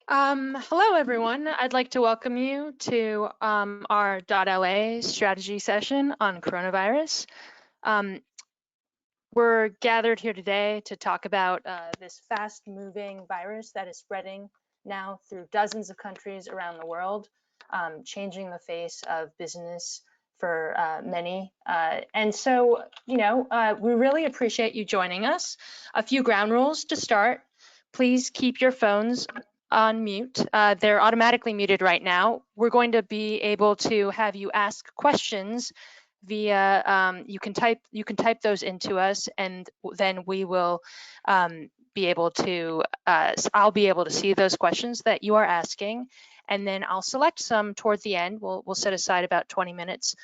Hello, everyone. I'd like to welcome you to our dot.LA strategy session on coronavirus. We're gathered here today to talk about this fast-moving virus that is spreading now through dozens of countries around the world, changing the face of business for many. And so, we really appreciate you joining us. A few ground rules to start. Please keep your phones on mute. They're automatically muted right now. We're going to be able to have you ask questions via you can type those into us, and then we will be able to I'll be able to see those questions that you are asking, and then I'll select some toward the end. We'll set aside about 20 minutes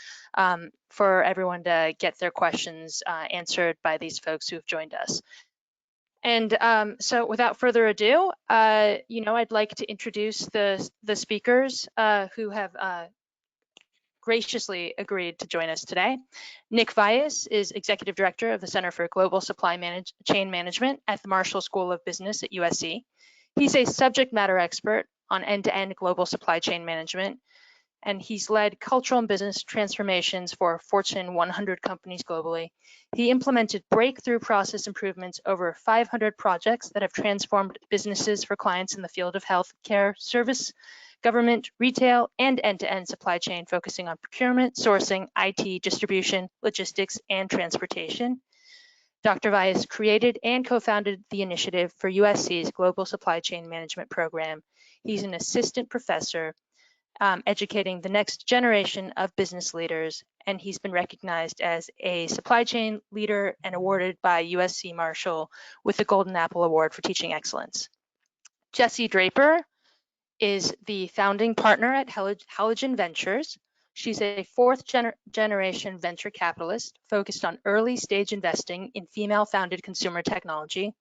for everyone to get their questions answered by these folks who have joined us. And so without further ado, I'd like to introduce the speakers who have graciously agreed to join us today. Nick Vyas is Executive Director of the Center for Global Supply Chain Management at the Marshall School of Business at USC. He's a subject matter expert on end-to-end global supply chain management, and he's led cultural and business transformations for Fortune 100 companies globally. He implemented breakthrough process improvements over 500 projects that have transformed businesses for clients in the field of healthcare, service, government, retail, and end-to-end supply chain, focusing on procurement, sourcing, IT, distribution, logistics, and transportation. Dr. Vyas created and co-founded the initiative for USC's Global Supply Chain Management Program. He's an assistant professor educating the next generation of business leaders, and he's been recognized as a supply chain leader and awarded by USC Marshall with the Golden Apple Award for Teaching Excellence. Jessie Draper is the founding partner at Halogen Ventures. She's a fourth generation venture capitalist focused on early stage investing in female-founded consumer technology.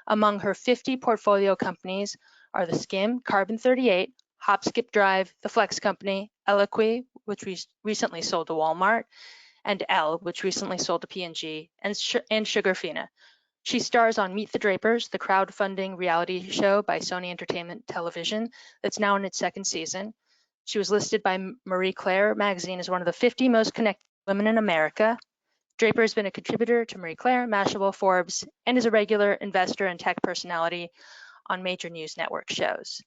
Among her 50 portfolio companies are the Skim, Carbon 38, Hop Skip Drive, The Flex Company, Eloqui, which we recently sold to Walmart, and Elle, which recently sold to P&G, and Sugarfina. She stars on Meet the Drapers, the crowdfunding reality show by Sony Entertainment Television that's now in its second season. She was listed by Marie Claire magazine as one of the 50 most connected women in America. Draper has been a contributor to Marie Claire, Mashable, Forbes, and is a regular investor and tech personality on major news network shows.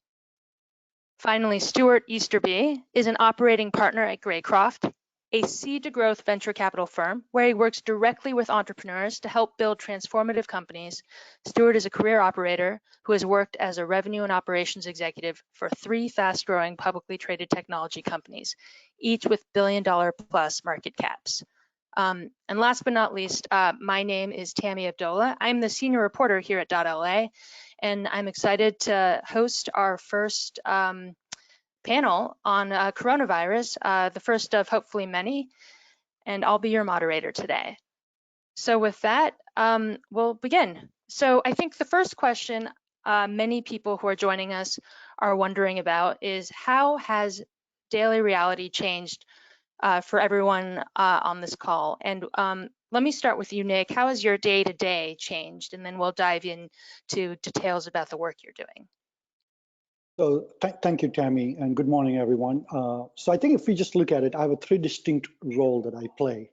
Finally, Stewart Easterby is an operating partner at Greycroft, a seed to growth venture capital firm where he works directly with entrepreneurs to help build transformative companies. Stewart is a career operator who has worked as a revenue and operations executive for 3 fast-growing publicly traded technology companies, each with billion-dollar-plus market caps. And last but not least, my name is Tammy Abdullah. I'm the senior reporter here at dot.LA, and I'm excited to host our first panel on coronavirus, the first of hopefully many, and I'll be your moderator today. So with that, we'll begin. So I think the first question many people who are joining us are wondering about is how has daily reality changed for everyone on this call? And let me start with you, Nick. How has your day-to-day changed? And then we'll dive into details about the work you're doing. So thank you, Tammy, and good morning, everyone. So I think if we just look at it, I have 3 distinct roles that I play.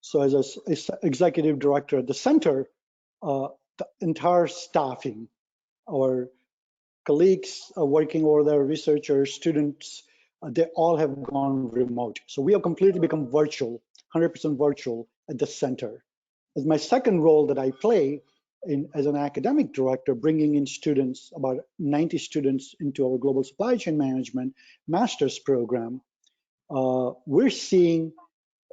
So as an executive director at the center, the entire staffing, our colleagues working over there, researchers, students, they all have gone remote. So we have completely become virtual, 100% virtual at the center. As my second role that I play as an academic director, bringing in students, about 90 students into our global supply chain management master's program, we're seeing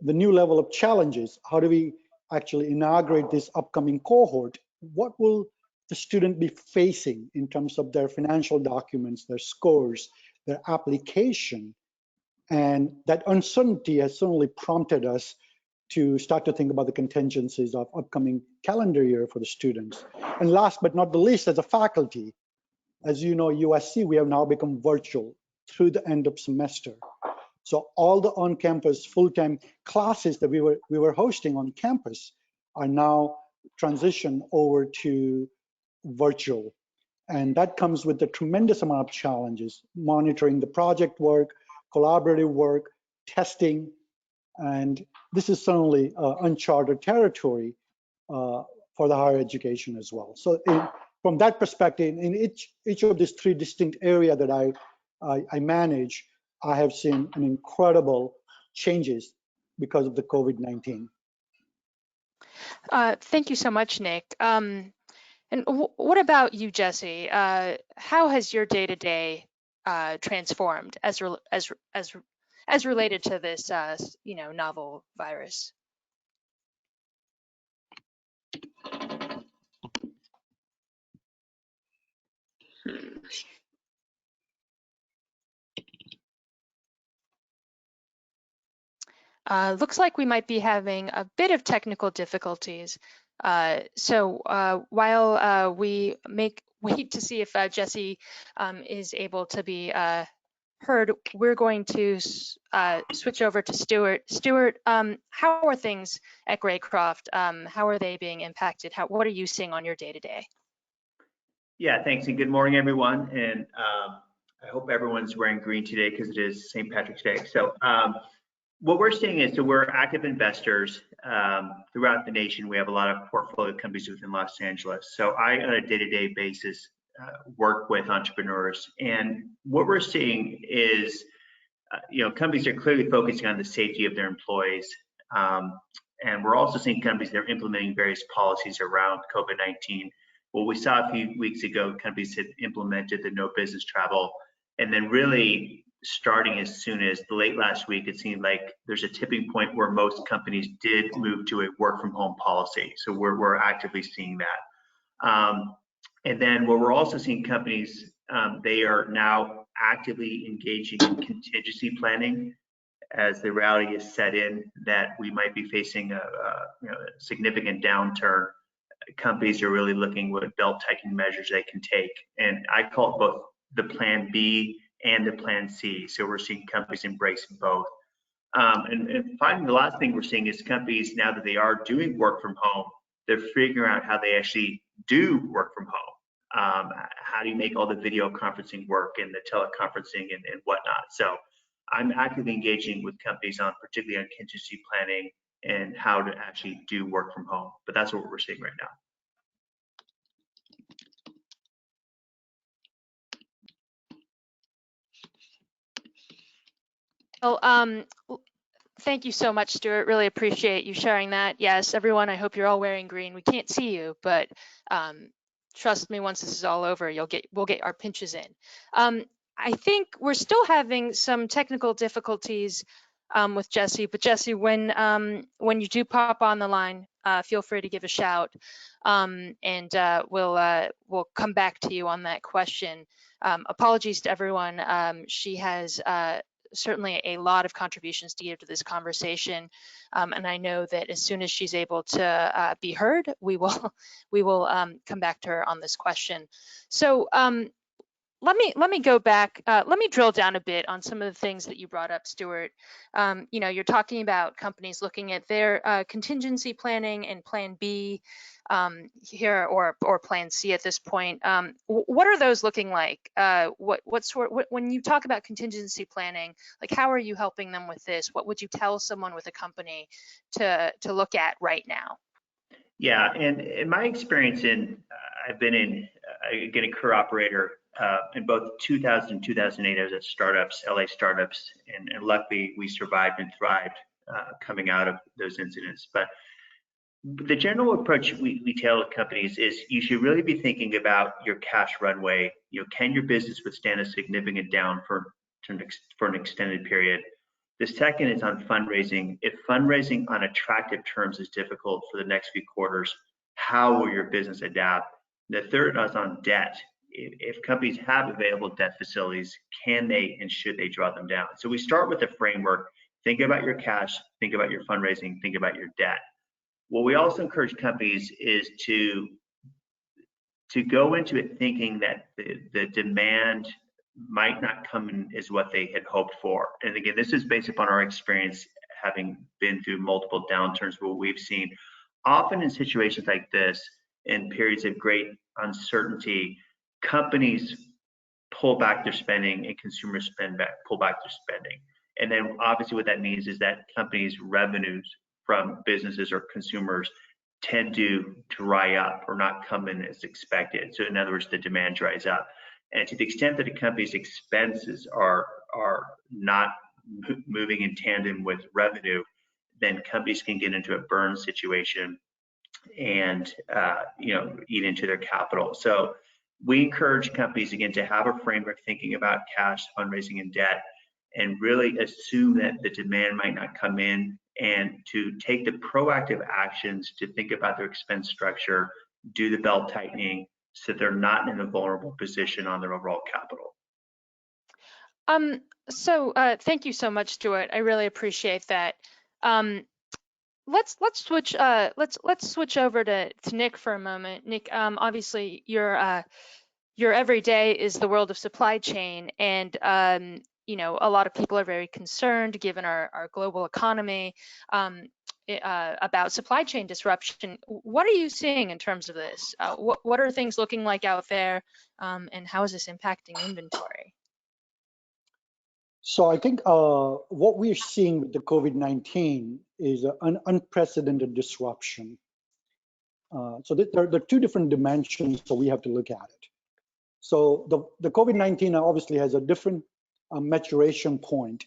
the new level of challenges. How do we actually inaugurate this upcoming cohort? What will the student be facing in terms of their financial documents, their scores, their application? And that uncertainty has certainly prompted us to start to think about the contingencies of upcoming calendar year for the students. And last but not the least, as a faculty, as you know, USC, we have now become virtual through the end of semester. So all the on-campus full-time classes that we were hosting on campus are now transitioned over to virtual. And that comes with a tremendous amount of challenges, monitoring the project work, collaborative work, testing, and this is certainly uncharted territory for the higher education as well. So from that perspective, in each of these three distinct areas that I manage, I have seen an incredible changes because of the COVID-19. Thank you so much, Nick. And what about you, Jesse? How has your day-to-day transformed as related to this, novel virus? Looks like we might be having a bit of technical difficulties. So while we wait to see if Jesse is able to be heard, we're going to switch over to Stewart. Stewart, how are things at Greycroft? How are they being impacted? What are you seeing on your day-to-day? Yeah, thanks, and good morning, everyone. And I hope everyone's wearing green today because it is St. Patrick's Day. So what we're seeing is that we're active investors throughout the nation. We have a lot of portfolio companies within Los Angeles. So I, on a day-to-day basis, work with entrepreneurs. And what we're seeing is, companies are clearly focusing on the safety of their employees. And we're also seeing companies that are implementing various policies around COVID-19. What we saw a few weeks ago, companies had implemented the no business travel, and then really starting as soon as the late last week, it seemed like there's a tipping point where most companies did move to a work from home policy. So we're actively seeing that. And then what we're also seeing companies, they are now actively engaging in contingency planning as the reality is set in that we might be facing a significant downturn. Companies are really looking what belt tightening measures they can take. And I call it both the plan B and the plan C. So we're seeing companies embracing both. And finally, the last thing we're seeing is companies, now that they are doing work from home, they're figuring out how they actually do work from home. How do you make all the video conferencing work and the teleconferencing and whatnot? So I'm actively engaging with companies on particularly on contingency planning and how to actually do work from home. But that's what we're seeing right now. Well, thank you so much, Stewart. Really appreciate you sharing that. Yes, everyone, I hope you're all wearing green. We can't see you, but trust me, once this is all over, we'll get our pinches in. I think we're still having some technical difficulties with Jesse, but Jesse, when you do pop on the line, feel free to give a shout, and we'll come back to you on that question. Apologies to everyone. She has certainly a lot of contributions to give to this conversation, and I know that as soon as she's able to be heard, we will come back to her on this question. So let me go back. Let me drill down a bit on some of the things that you brought up, Stewart. You're talking about companies looking at their contingency planning and Plan B here, or Plan C at this point. What are those looking like? When you talk about contingency planning, like how are you helping them with this? What would you tell someone with a company to look at right now? Yeah, and in my experience, I've been a career operator in both 2000 and 2008. I was at startups, LA startups, and luckily we survived and thrived coming out of those incidents. But the general approach we tell companies is you should really be thinking about your cash runway. Can your business withstand a significant down for an extended period? The second is on fundraising. If fundraising on attractive terms is difficult for the next few quarters, how will your business adapt? The third is on debt. If companies have available debt facilities, can they and should they draw them down? So we start with the framework. Think about your cash, think about your fundraising, think about your debt. What we also encourage companies is to go into it thinking that the demand might not come in as what they had hoped for. And again, this is based upon our experience having been through multiple downturns. What we've seen often in situations like this, in periods of great uncertainty, companies pull back their spending and consumers pull back their spending. And then obviously what that means is that companies' revenues from businesses or consumers tend to dry up or not come in as expected. So in other words, the demand dries up. And to the extent that a company's expenses are not moving in tandem with revenue, then companies can get into a burn situation and eat into their capital. So we encourage companies again to have a framework thinking about cash, fundraising, and debt, and really assume that the demand might not come in, and to take the proactive actions to think about their expense structure, do the belt tightening, so they're not in a vulnerable position on their overall capital. So thank you so much, Stewart. I really appreciate that. Let's switch over to Nick for a moment. Nick, obviously your everyday is the world of supply chain, and a lot of people are very concerned, given our global economy, about supply chain disruption. What are you seeing in terms of this? What are things looking like out there, and how is this impacting inventory? So I think what we're seeing with the COVID-19 is an unprecedented disruption. So there are two different dimensions, so we have to look at it. So the COVID-19 obviously has a different maturation point,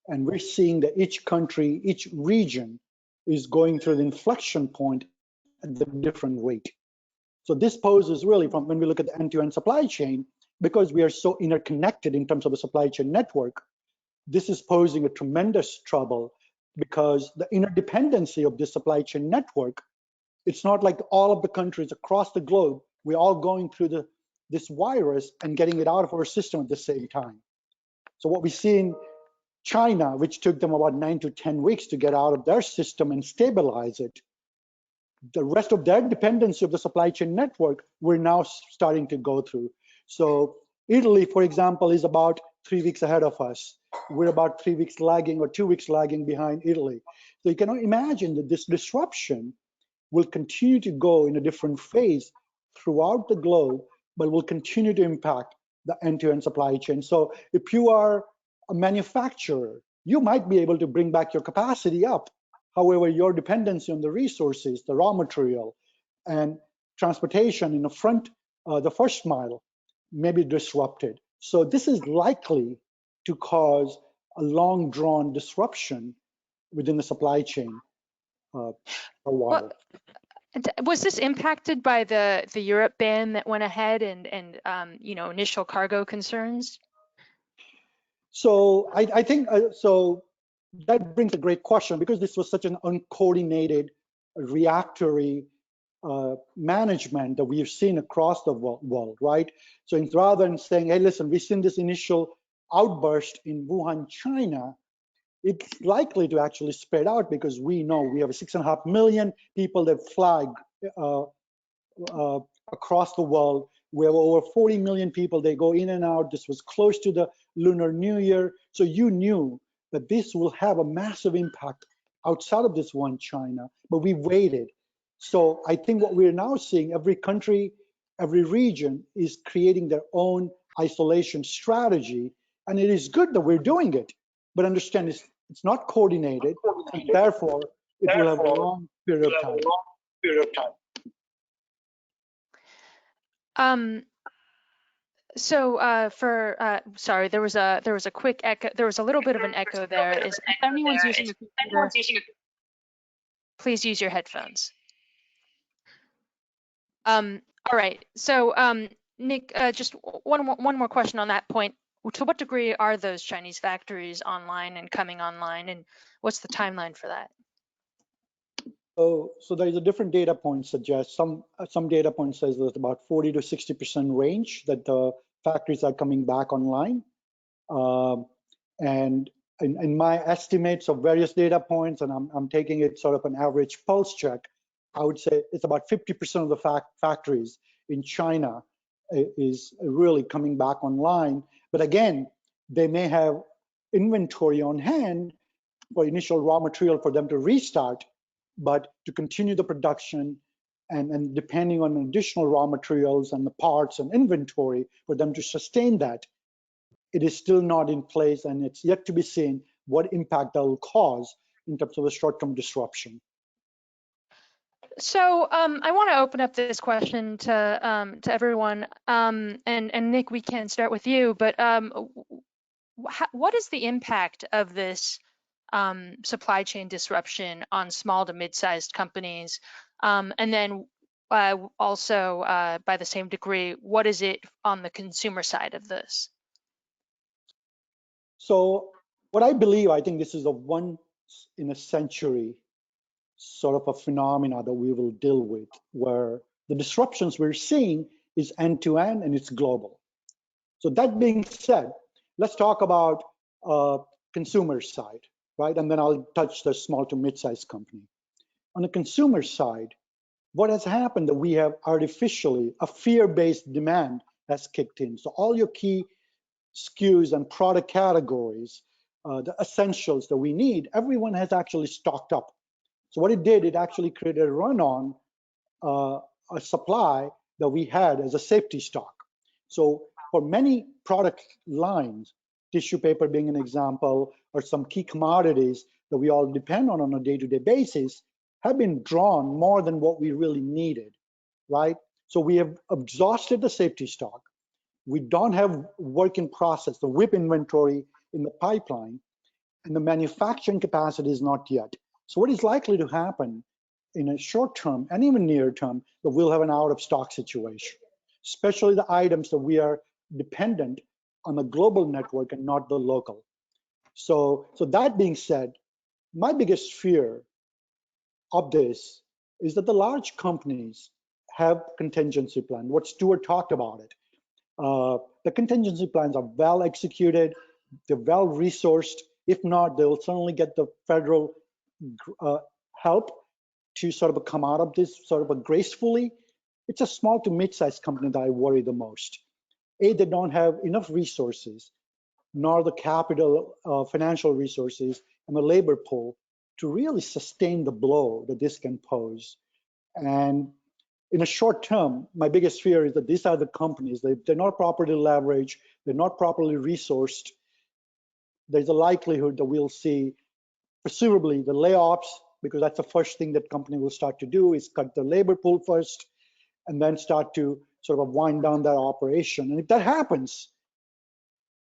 and we're seeing that each country, each region is going through the inflection point at a different rate. So this poses really, from when we look at the end-to-end supply chain, because we are so interconnected in terms of the supply chain network, this is posing a tremendous trouble, because the interdependency of this supply chain network, it's not like all of the countries across the globe, we're all going through this virus and getting it out of our system at the same time. So what we see in China, which took them about 9 to 10 weeks to get out of their system and stabilize it, the rest of their dependency of the supply chain network, we're now starting to go through. So Italy, for example, is about 3 weeks ahead of us. We're about 3 weeks lagging or 2 weeks lagging behind Italy. So you can imagine that this disruption will continue to go in a different phase throughout the globe, but will continue to impact the end-to-end supply chain. So if you are a manufacturer, you might be able to bring back your capacity up. However, your dependency on the resources, the raw material, and transportation in the first mile may be disrupted. So this is likely to cause a long-drawn disruption within the supply chain for a while. Was this impacted by the Europe ban that went ahead and initial cargo concerns? So I think so that brings a great question, because this was such an uncoordinated, reactory management that we've seen across the world, right? So rather than saying, hey, listen, we've seen this initial outburst in Wuhan, China, it's likely to actually spread out, because we know we have 6.5 million people that fly across the world. We have over 40 million people, they go in and out. This was close to the Lunar New Year. So you knew that this will have a massive impact outside of this one China, but we waited. So I think what we're now seeing, every country, every region is creating their own isolation strategy. And it is good that we're doing it, but understand it's not coordinated, and therefore it will have a long period of time. Sorry, there was a quick echo. There was a little bit of an echo there. If anyone's using a computer, please use your headphones. All right. So Nick, just one more question on that point. To what degree are those Chinese factories online and coming online, and what's the timeline for that? So there is a different data point suggests, some data point says that about 40 to 60% range that the factories are coming back online. And in my estimates of various data points, and I'm taking it sort of an average pulse check, I would say it's about 50% of the factories in China is really coming back online. But again, they may have inventory on hand for initial raw material for them to restart, but to continue the production and depending on additional raw materials and the parts and inventory for them to sustain that, it is still not in place, and it's yet to be seen what impact that will cause in terms of a short-term disruption. So I want to open up this question to everyone, and Nick, we can start with you. But what is the impact of this supply chain disruption on small to mid-sized companies? And then also, by the same degree, what is it on the consumer side of this? So what I believe, I think this is a once in a century sort of a phenomena that we will deal with, where the disruptions we're seeing is end-to-end and it's global. So that being said, let's talk about consumer side, right? And then I'll touch the small to mid-sized company. On the consumer side, what has happened that we have artificially, a fear-based demand has kicked in. So all your key SKUs and product categories, the essentials that we need, everyone has actually stocked up. So what it did, it actually created a run on a supply that we had as a safety stock. So for many product lines, tissue paper being an example, or some key commodities that we all depend on a day-to-day basis, have been drawn more than what we really needed, right? So we have exhausted the safety stock. We don't have work in process, the WIP inventory in the pipeline, and the manufacturing capacity is not yet. So what is likely to happen in a short term and even near term, that we'll have an out of stock situation, especially the items that we are dependent on the global network and not the local. So that being said, my biggest fear of this is that the large companies have contingency plan. What Stewart talked about it. The contingency plans are well executed, they're well resourced. If not, they'll certainly get the federal help to sort of come out of this sort of gracefully. It's a small to mid-sized company that I worry the most. They don't have enough resources, nor the capital, financial resources, and the labor pool to really sustain the blow that this can pose. And in a short term, my biggest fear is that these are the companies, they're not properly leveraged, they're not properly resourced. There's a likelihood that we'll see, presumably, the layoffs, because that's the first thing that company will start to do, is cut the labor pool first, and then start to sort of wind down that operation. And if that happens,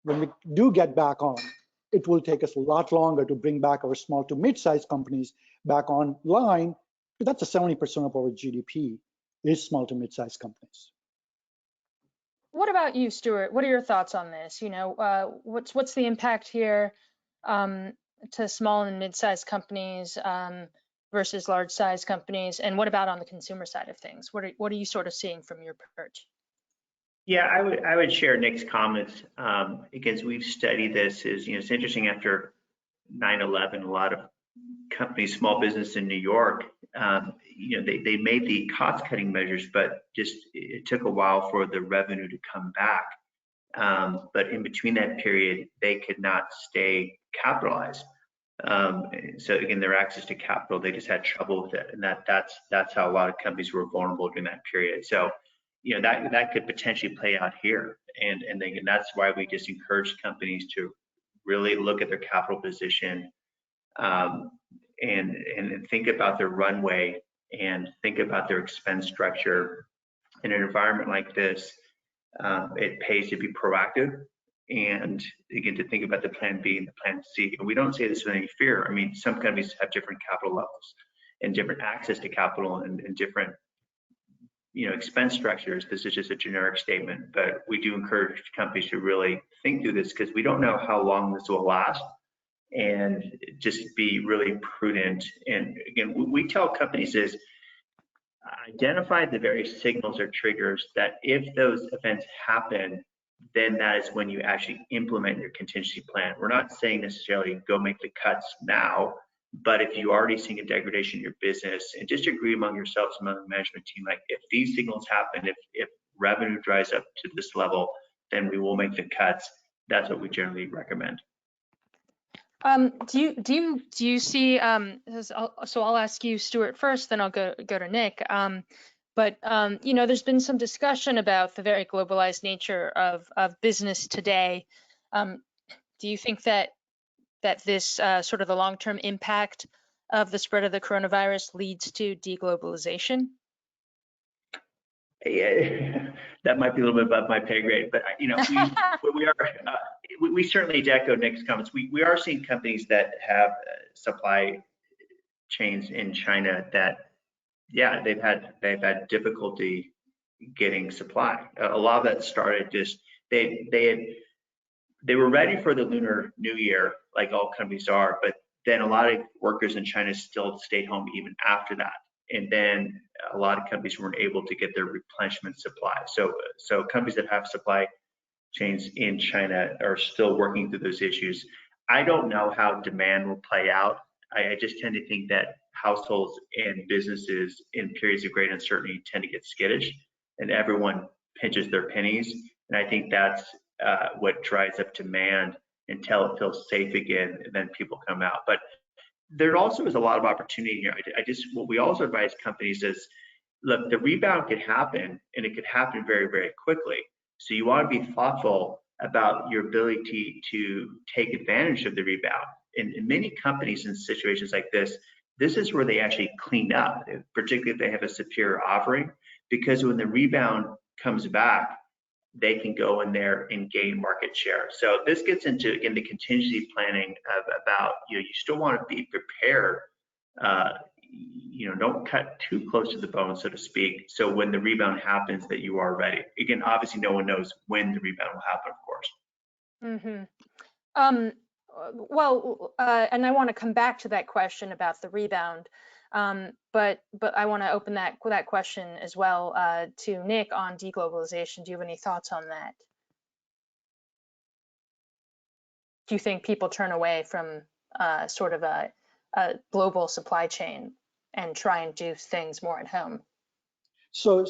when we do get back on, it will take us a lot longer to bring back our small to mid-sized companies back online, because that's a 70% of our GDP is small to mid-sized companies. What about you, Stewart? What are your thoughts on this? You know, what's the impact here to small and mid-sized companies versus large-sized companies, and what about on the consumer side of things? What are you sort of seeing from your perch? Yeah, I would share Nick's comments because we've studied this. It's interesting, after 9/11, a lot of companies, small business in New York, they made the cost-cutting measures, but just it took a while for the revenue to come back. But in between that period, they could not stay capitalized. So again, their access to capital, they just had trouble with it, and that's how a lot of companies were vulnerable during that period. So that could potentially play out here, and that's why we just encourage companies to really look at their capital position and think about their runway and think about their expense structure. In an environment like this, it pays to be proactive, and again, to think about the plan B and the plan C. And we don't say this with any fear. I mean, some companies have different capital levels and different access to capital and different expense structures. This is just a generic statement, but we do encourage companies to really think through this, because we don't know how long this will last, and just be really prudent. And again, we tell companies is identify the various signals or triggers that if those events happen, then that is when you actually implement your contingency plan. We're not saying necessarily go make the cuts now, but if you're already seeing a degradation in your business, and just agree among yourselves, among the management team, like if these signals happen, if revenue dries up to this level, then we will make the cuts. That's what we generally recommend. Do you see, so I'll ask you, Stewart, first, then I'll go to Nick. But you know, there's been some discussion about the very globalized nature of business today. Do you think that this sort of the long-term impact of the spread of the coronavirus leads to deglobalization? Yeah, that might be a little bit above my pay grade, but you know, we certainly echo Nick's comments. We are seeing companies that have supply chains in China that, yeah, they've had difficulty getting supply. A lot of that started just they were ready for the Lunar New Year, like all companies are, but then a lot of workers in China still stayed home even after that. And then a lot of companies weren't able to get their replenishment supply. So companies that have supply chains in China are still working through those issues. I don't know how demand will play out. I just tend to think that households and businesses in periods of great uncertainty tend to get skittish, and everyone pinches their pennies. And I think that's what drives up demand until it feels safe again, and then people come out. But there also is a lot of opportunity here. What we also advise companies is, look, the rebound could happen, and it could happen very, very quickly. So you want to be thoughtful about your ability to take advantage of the rebound. In many companies in situations like this is where they actually clean up, particularly if they have a superior offering, because when the rebound comes back, they can go in there and gain market share. So this gets into, again, the contingency planning about, you know, you still want to be prepared. You know, don't cut too close to the bone, so to speak. So when the rebound happens, that you are ready. Again, obviously, no one knows when the rebound will happen, of course. Well, and I want to come back to that question about the rebound, but I want to open that question as well to Nick on deglobalization. Do you have any thoughts on that? Do you think people turn away from sort of a global supply chain and try and do things more at home? So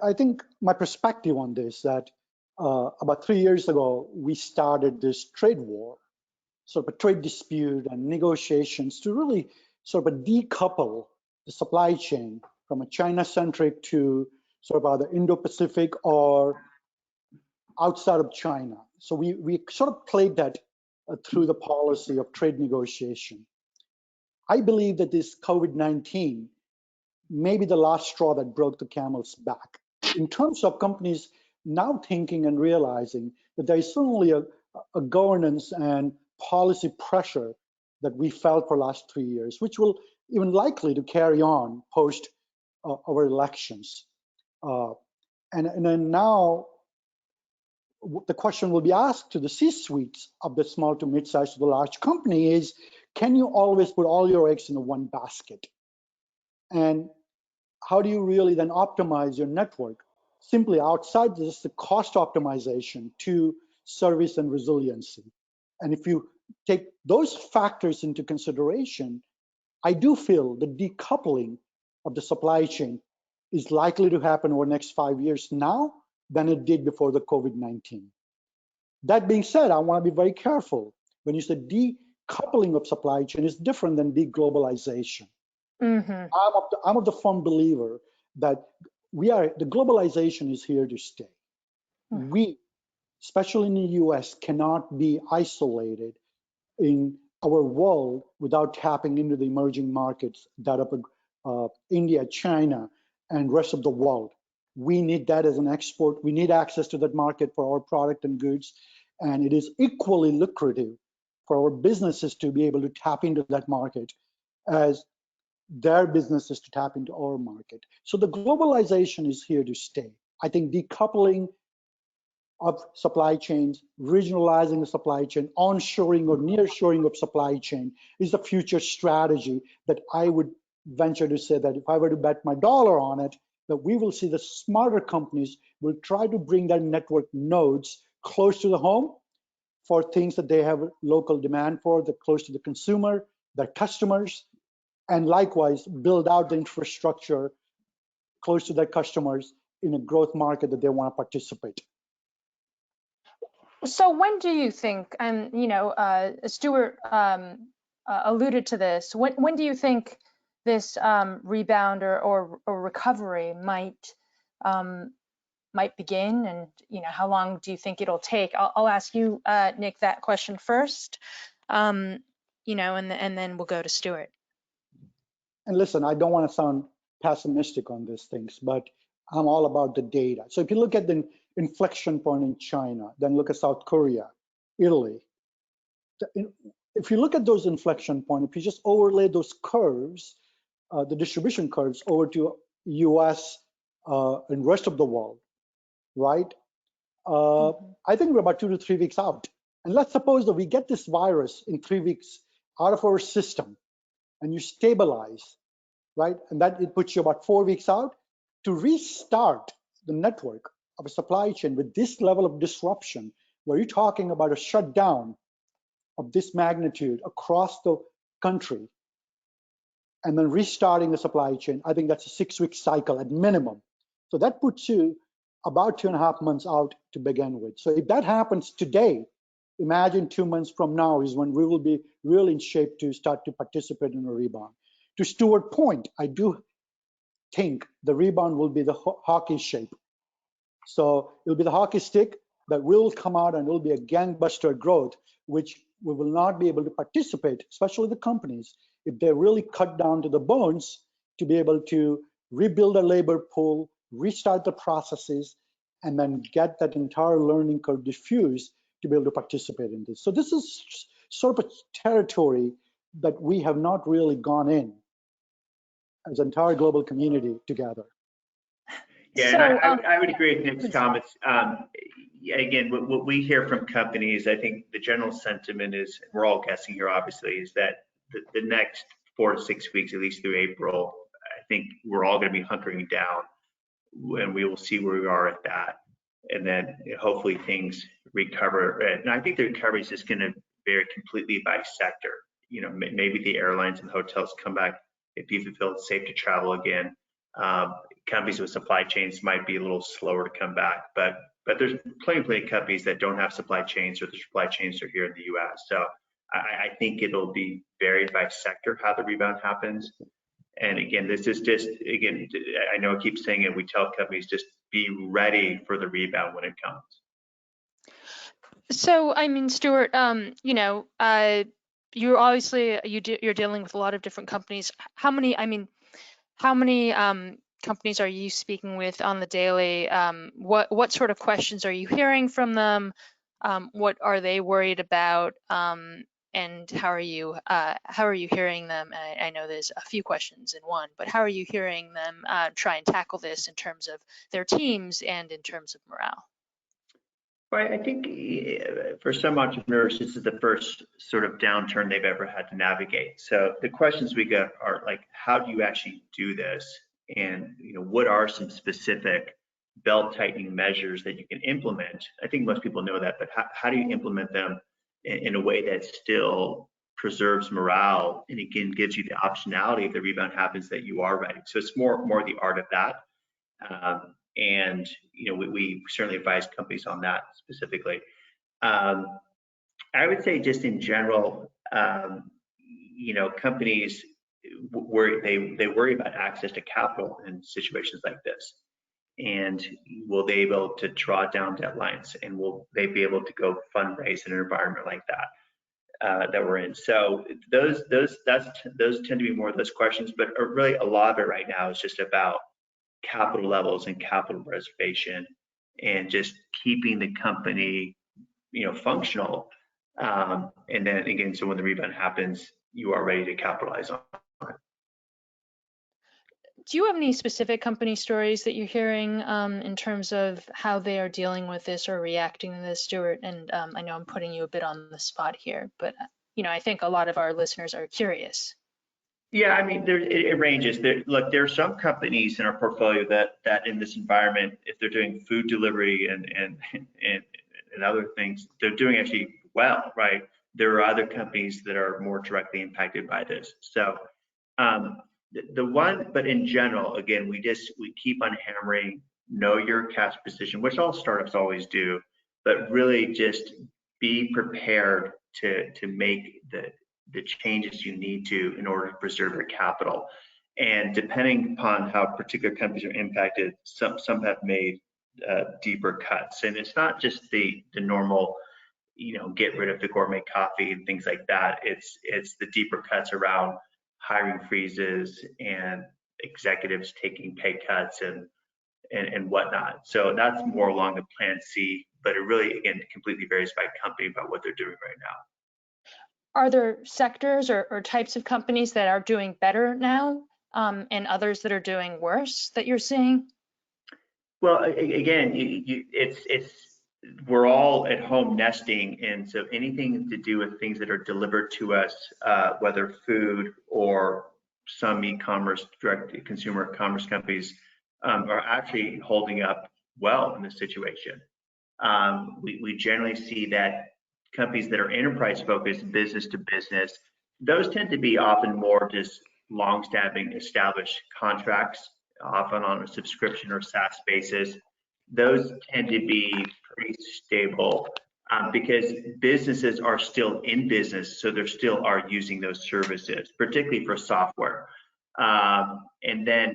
I think my perspective on this, that about 3 years ago, we started this trade war, sort of a trade dispute and negotiations to really sort of decouple the supply chain from a China-centric to sort of either Indo-Pacific or outside of China. So we sort of played that through the policy of trade negotiation. I believe that this COVID-19 may be the last straw that broke the camel's back in terms of companies now thinking and realizing that there is certainly a governance and policy pressure that we felt for the last 3 years, which will even likely to carry on post our elections. And then now the question will be asked to the C-suites of the small to mid-sized to the large company is, can you always put all your eggs in one basket? And how do you really then optimize your network? Simply outside just the cost optimization to service and resiliency. And if you take those factors into consideration, I do feel the decoupling of the supply chain is likely to happen over the next 5 years now than it did before the COVID-19. That being said, I want to be very careful. When you say decoupling of supply chain is different than deglobalization. I'm of the firm believer that the globalization is here to stay. We, especially in the US, cannot be isolated in our world without tapping into the emerging markets that of India, China, and rest of the world. We need that as an export. We need access to that market for our product and goods. And it is equally lucrative for our businesses to be able to tap into that market as their businesses to tap into our market. So the globalization is here to stay. I think decoupling of supply chains, regionalizing the supply chain, onshoring or nearshoring of supply chain is the future strategy that I would venture to say that if I were to bet my dollar on it, that we will see the smarter companies will try to bring their network nodes close to the home for things that they have local demand for, that close to the consumer, their customers, and likewise build out the infrastructure close to their customers in a growth market that they want to participate. So when do you think, and Stewart alluded to this, when do you think this rebound or recovery might begin, and how long do you think it'll take? I'll ask you, Nick, that question first, and then we'll go to Stewart. And listen, I don't want to sound pessimistic on these things, but I'm all about the data. So if you look at the inflection point in China, then look at South Korea, Italy. If you look at those inflection points, if you just overlay those curves, the distribution curves over to US and rest of the world, right? I think we're about 2 to 3 weeks out. And let's suppose that we get this virus in 3 weeks out of our system and you stabilize, right? And that it puts you about 4 weeks out to restart the network of a supply chain with this level of disruption, where you're talking about a shutdown of this magnitude across the country and then restarting the supply chain. I think that's a 6-week cycle at minimum. So that puts you about 2.5 months out to begin with. So if that happens today, imagine 2 months from now is when we will be really in shape to start to participate in a rebound. To Stewart's point, I do think the rebound will be the hockey shape. So it'll be the hockey stick that will come out and it will be a gangbuster growth, which we will not be able to participate, especially the companies, if they really cut down to the bones to be able to rebuild a labor pool, restart the processes, and then get that entire learning curve diffused to be able to participate in this. So this is sort of a territory that we have not really gone in as an entire global community together. Yeah, So, and I would agree with Nick's comments. Again, what we hear from companies, I think the general sentiment is, we're all guessing here obviously, is that the next 4 to 6 weeks, at least through April, I think we're all going to be hunkering down, and we will see where we are at that. And then hopefully things recover. And I think the recovery is just going to vary completely by sector. Maybe the airlines and hotels come back if people feel it's safe to travel again. Companies with supply chains might be a little slower to come back, but there's plenty of companies that don't have supply chains, or the supply chains are here in the US. So I think it'll be varied by sector how the rebound happens. And again, this is just, again, I know I keep saying it, we tell companies just be ready for the rebound when it comes. So I mean, Stewart, you're obviously you're dealing with a lot of different companies. How many companies are you speaking with on the daily? What sort of questions are you hearing from them? What are they worried about? And how are you hearing them? And I know there's a few questions in one, but how are you hearing them try and tackle this in terms of their teams and in terms of morale? Right, I think for some entrepreneurs, this is the first sort of downturn they've ever had to navigate. So the questions we get are like, how do you actually do this? And what are some specific belt tightening measures that you can implement? I think most people know that, but how do you implement them in a way that still preserves morale and again gives you the optionality if the rebound happens that you are ready? So it's more the art of that. And we certainly advise companies on that specifically. I would say just in general, companies worry about access to capital in situations like this. And will they be able to draw down deadlines, and will they be able to go fundraise in an environment like that that we're in? So those tend to be more of those questions, but really a lot of it right now is just about capital levels and capital preservation, and just keeping the company, functional. And then again, so when the rebound happens, you are ready to capitalize on it. Do you have any specific company stories that you're hearing in terms of how they are dealing with this or reacting to this, Stewart? And I know I'm putting you a bit on the spot here, but I think a lot of our listeners are curious. Yeah, I mean, it ranges. Look, there are some companies in our portfolio that in this environment, if they're doing food delivery and other things, they're doing actually well, right? There are other companies that are more directly impacted by this. So but in general, again, we keep on hammering, know your cash position, which all startups always do, but really just be prepared to make the changes you need to in order to preserve your capital. And depending upon how particular companies are impacted, some have made deeper cuts. And it's not just the normal, get rid of the gourmet coffee and things like that. It's the deeper cuts around hiring freezes and executives taking pay cuts and whatnot. So that's more along the plan C, but it really, again, completely varies by company about what they're doing right now. Are there sectors or types of companies that are doing better now, and others that are doing worse that you're seeing? Well, again, we're all at home nesting, and so anything to do with things that are delivered to us, whether food or some e-commerce, direct consumer commerce companies, are actually holding up well in this situation. We generally see that companies that are enterprise focused, business to business, those tend to be often more just long-standing established contracts, often on a subscription or SaaS basis. Those tend to be pretty stable because businesses are still in business, so they still are using those services, particularly for software. And then,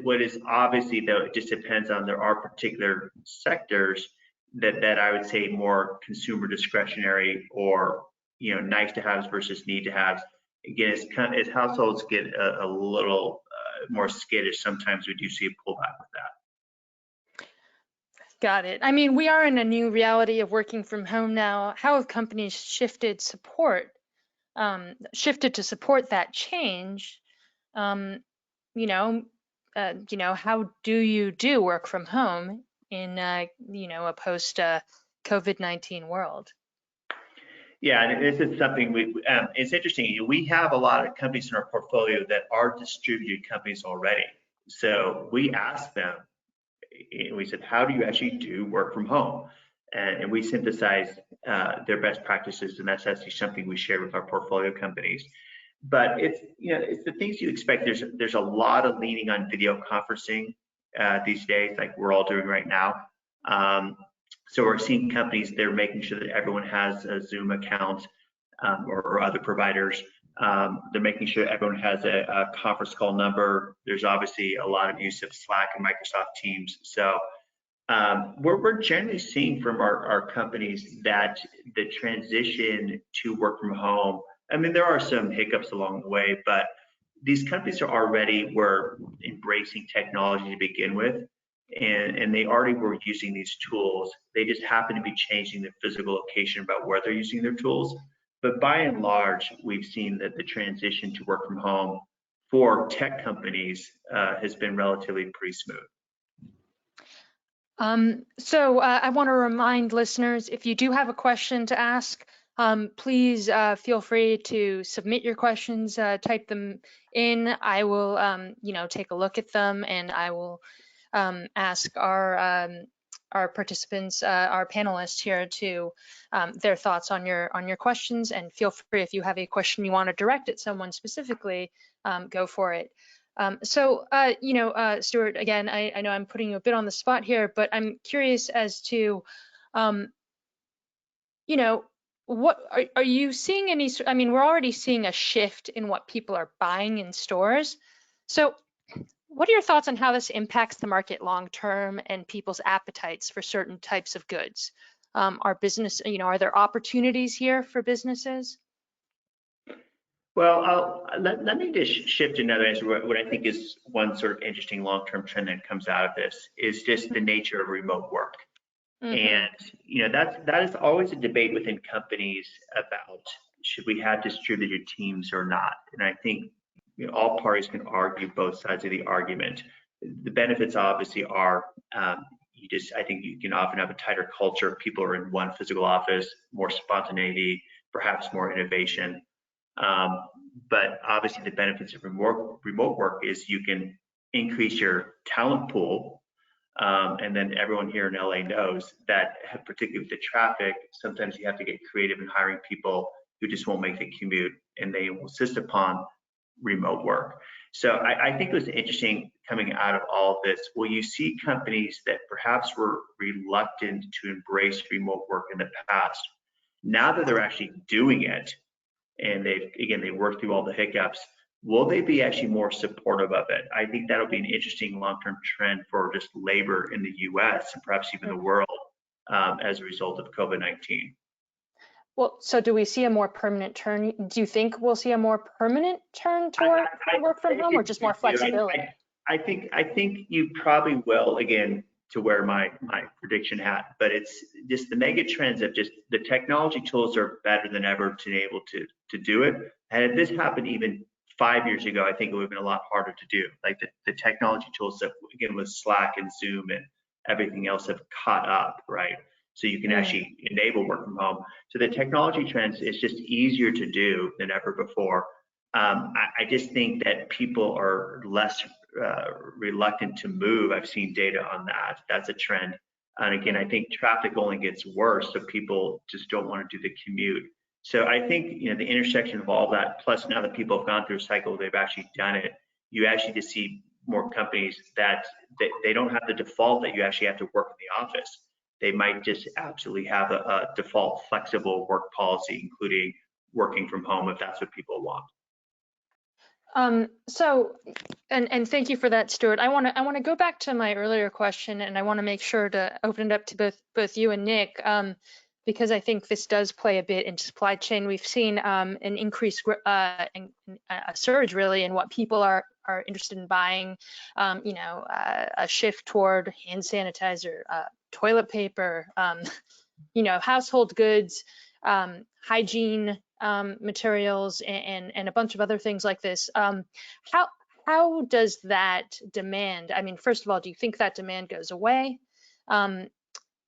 what is obviously, though, it just depends on, there are particular sectors that I would say more consumer discretionary or, nice to haves versus need to haves. Again, as households get a little more skittish, sometimes we do see a pullback with that. Got it. I mean, we are in a new reality of working from home now. How have companies shifted to support that change? How do you do work from home in a post COVID-19 world? Yeah, and this is something it's interesting. We have a lot of companies in our portfolio that are distributed companies already. So we asked them, we said, how do you actually do work from home? And we synthesize their best practices, and that's actually something we share with our portfolio companies. But it's the things you expect. There's a lot of leaning on video conferencing these days, like we're all doing right now. So we're seeing companies, they're making sure that everyone has a Zoom account or other providers. They're making sure everyone has a conference call number. There's obviously a lot of use of Slack and Microsoft Teams. So we're generally seeing from our companies that the transition to work from home, I mean, there are some hiccups along the way, but these companies are already were embracing technology to begin with. And they already were using these tools. They just happen to be changing the physical location about where they're using their tools. But by and large, we've seen that the transition to work from home for tech companies has been relatively pretty smooth. So I want to remind listeners, if you do have a question to ask, please feel free to submit your questions, type them in. I will, take a look at them, and I will ask our participants, our panelists here, to their thoughts on your questions. And feel free, if you have a question you want to direct at someone specifically, go for it. Stewart, again, I know I'm putting you a bit on the spot here, but I'm curious as to, what are you seeing any? I mean, we're already seeing a shift in what people are buying in stores. So what are your thoughts on how this impacts the market long term and people's appetites for certain types of goods? Are there opportunities here for businesses? Well, let me just shift another answer. What I think is one sort of interesting long-term trend that comes out of this is just the nature of remote work. Mm-hmm. And that is always a debate within companies about should we have distributed teams or not. And I think all parties can argue both sides of the argument. The benefits obviously are I think you can often have a tighter culture. People are in one physical office, more spontaneity, perhaps more innovation. But obviously the benefits of remote work is you can increase your talent pool. And then everyone here in LA knows that, particularly with the traffic, sometimes you have to get creative in hiring people who just won't make the commute, and they will insist upon remote work. So I think it was interesting coming out of all of this. Well, you see companies that perhaps were reluctant to embrace remote work in the past. Now that they're actually doing it, and they worked through all the hiccups, will they be actually more supportive of it? I think that'll be an interesting long-term trend for just labor in the US and perhaps even the world as a result of COVID-19. Well, so do we see a more permanent turn? Do you think we'll see a more permanent turn toward work from home, or just more flexibility? I think you probably will, again, to wear my prediction hat, but it's just the mega trends of just the technology tools are better than ever to be able to do it. And if this happened even 5 years ago, I think it would have been a lot harder to do. Like the technology tools that, again, with Slack and Zoom and everything else have caught up, right? So you can actually enable work from home. So the technology trends is just easier to do than ever before. I just think that people are less reluctant to move. I've seen data on that. That's a trend. And again, I think traffic only gets worse, so people just don't want to do the commute. So I think, the intersection of all that, plus now that people have gone through a cycle, they've actually done it. You actually just see more companies that they don't have the default that you actually have to work in the office. They might just absolutely have a default flexible work policy, including working from home if that's what people want. So, and thank you for that, Stewart. I want to go back to my earlier question, and I want to make sure to open it up to both you and Nick, because I think this does play a bit into supply chain. We've seen an increase, a surge really in what people are interested in buying. A shift toward hand sanitizer, toilet paper, household goods, hygiene materials, and a bunch of other things like this. How does that demand? I mean, first of all, do you think that demand goes away?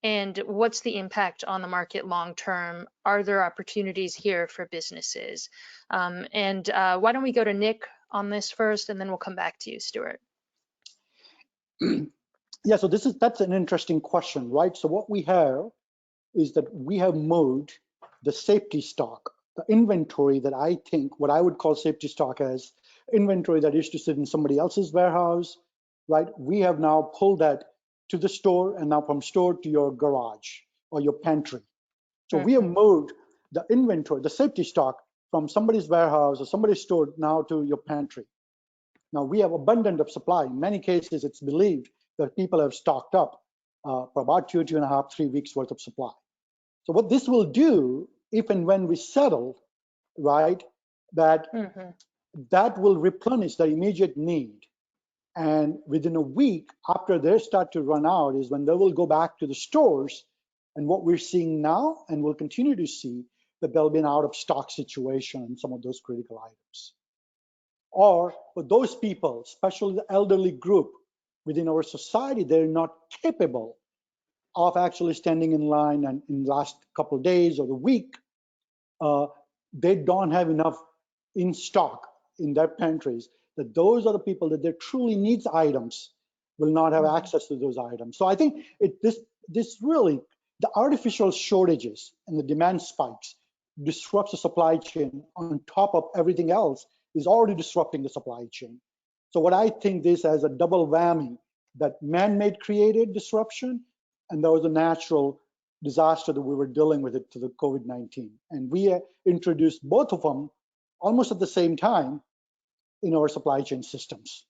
And what's the impact on the market long term? Are there opportunities here for businesses? And why don't we go to Nick on this first, and then we'll come back to you, Stewart. Yeah, so that's an interesting question, right? So what we have is that we have moved the safety stock, the inventory that I think, what I would call safety stock as inventory that used to sit in somebody else's warehouse, right? We have now pulled that to the store, and now from store to your garage or your pantry. So we have moved the inventory, the safety stock, from somebody's warehouse or somebody's store now to your pantry. Now we have abundance of supply. In many cases, it's believed that people have stocked up for about 2.5, 3 weeks worth of supply. So what this will do, if and when we settle, right, that will replenish the immediate need. And within a week after they start to run out is when they will go back to the stores. And what we're seeing now, and we'll continue to see, that there'll be an out of stock situation in some of those critical items. Or for those people, especially the elderly group within our society, they're not capable of actually standing in line, and in the last couple of days or the week, they don't have enough in stock in their pantries, that those are the people that their truly needs items will not have access to those items. So I think this really, the artificial shortages and the demand spikes disrupts the supply chain on top of everything else is already disrupting the supply chain. So what I think this as a double whammy, that man-made created disruption, and there was a natural disaster that we were dealing with it to the COVID-19. And we introduced both of them almost at the same time in our supply chain systems.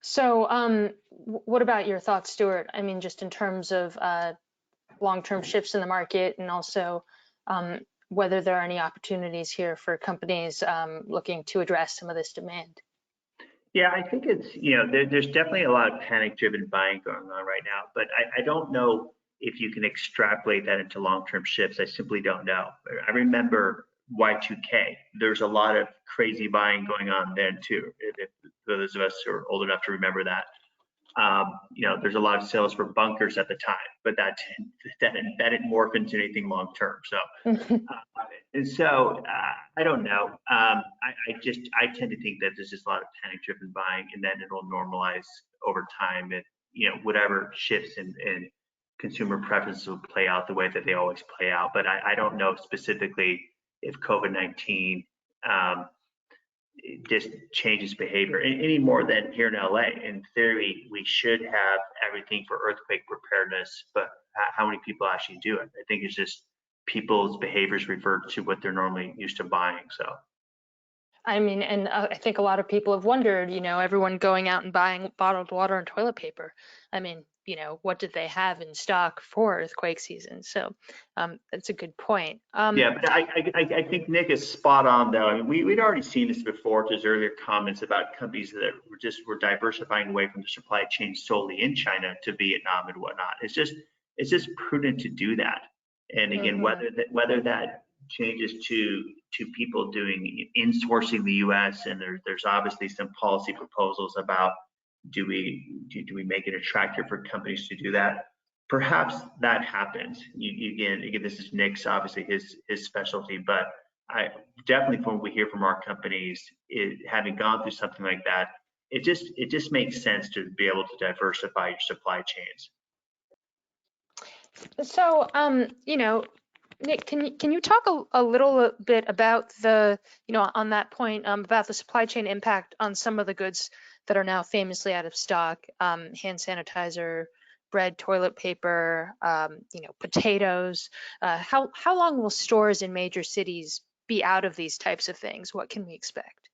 So what about your thoughts, Stewart? I mean, just in terms of long-term shifts in the market, and also whether there are any opportunities here for companies looking to address some of this demand. Yeah, I think it's, there's definitely a lot of panic-driven buying going on right now, but I don't know if you can extrapolate that into long-term shifts. I simply don't know. I remember Y2K. There's a lot of crazy buying going on then too, if those of us who are old enough to remember that. There's a lot of sales for bunkers at the time, but that didn't morph into anything long-term. So, I don't know. I tend to think that there's just a lot of panic-driven buying, and then it'll normalize over time, and whatever shifts in consumer preferences will play out the way that they always play out. But I don't know specifically if COVID-19 just changes behavior any more than here in LA. In theory, we should have everything for earthquake preparedness, but how many people actually do it? I think it's just people's behaviors revert to what they're normally used to buying. So. I mean, and I think a lot of people have wondered, everyone going out and buying bottled water and toilet paper. I mean, what did they have in stock for earthquake season? So that's a good point. Yeah, but I think Nick is spot on, though. I mean, we'd already seen this before, to his earlier comments about companies that were diversifying away from the supply chain solely in China to Vietnam and whatnot. It's just prudent to do that. And again, whether that changes to people doing insourcing the U.S. and there's obviously some policy proposals about do we make it attractive for companies to do that? Perhaps that happens. Again, this is Nick's obviously his specialty, but I definitely from what we hear from our companies, having gone through something like that, it just makes sense to be able to diversify your supply chains. So, Nick, can you talk a little bit about on that point, about the supply chain impact on some of the goods that are now famously out of stock, hand sanitizer, bread, toilet paper, potatoes. How long will stores in major cities be out of these types of things? What can we expect?